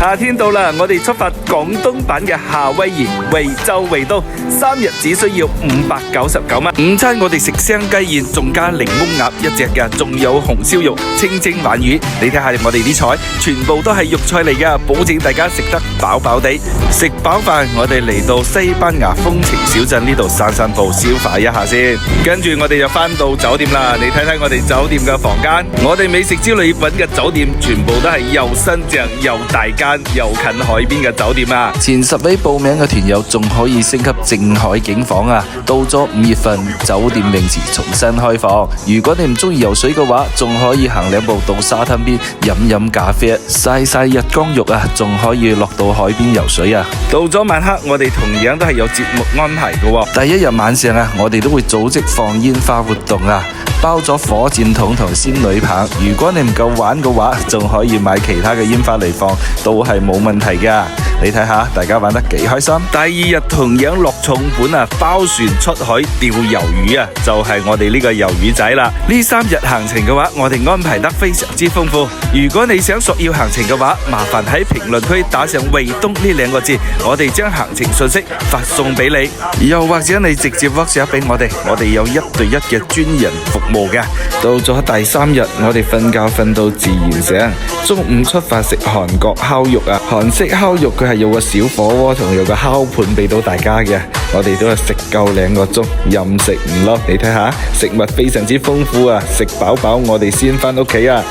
夏天到啦，我哋出發廣東版嘅夏威夷惠州維都，3日只需要599蚊。午餐我哋食雙雞燕，仲加檸檬鴨一隻嘅，仲有紅燒肉、清蒸鯇魚。你睇下我哋啲菜，全部都係肉菜嚟噶，保證大家食得飽飽地。食飽飯，我哋嚟到西班牙風情小鎮呢度散散步，消化一下先。跟住我哋就翻到酒店啦，你睇睇我哋酒店嘅房間，我哋美食之旅揾嘅酒店全部都係又新淨又大間又近海邊嘅酒店啊！前10位報名嘅團友仲可以升級靜海景房啊！到咗5月份，酒店泳池重新開放。如果你唔中意游水嘅話，仲可以行2步到沙灘邊飲咖啡，曬日光浴啊！仲可以落到海邊游水啊！到咗晚黑，我哋同樣都係有節目安排嘅。第一日晚上啊，我哋都會組織放煙花活動啊！包咗火箭筒同仙女棒，如果你唔夠玩嘅話，仲可以買其他嘅煙花嚟放，都係冇問題噶。你睇下，大家玩得幾開心。第2日同樣落重本啊，包船出海釣魷魚啊，就係我哋呢個魷魚仔啦。呢3日行程嘅話，我哋安排得非常之豐富。如果你想索要行程嘅話，麻煩喺評論區打上惠東呢2個字，我哋將行程信息發送俾你。又或者你直接 WhatsApp 俾我哋有1對1嘅專人服務嘅。到咗第3日，我哋瞓覺瞓到自然醒。中午出發食韓國烤肉啊，韓式烤肉佢係有個小火鍋同有個烤盤俾到大家嘅。我哋都係食夠2個鐘，任食唔落。你睇下，食物非常之豐富啊！食飽飽我哋先返屋企啊！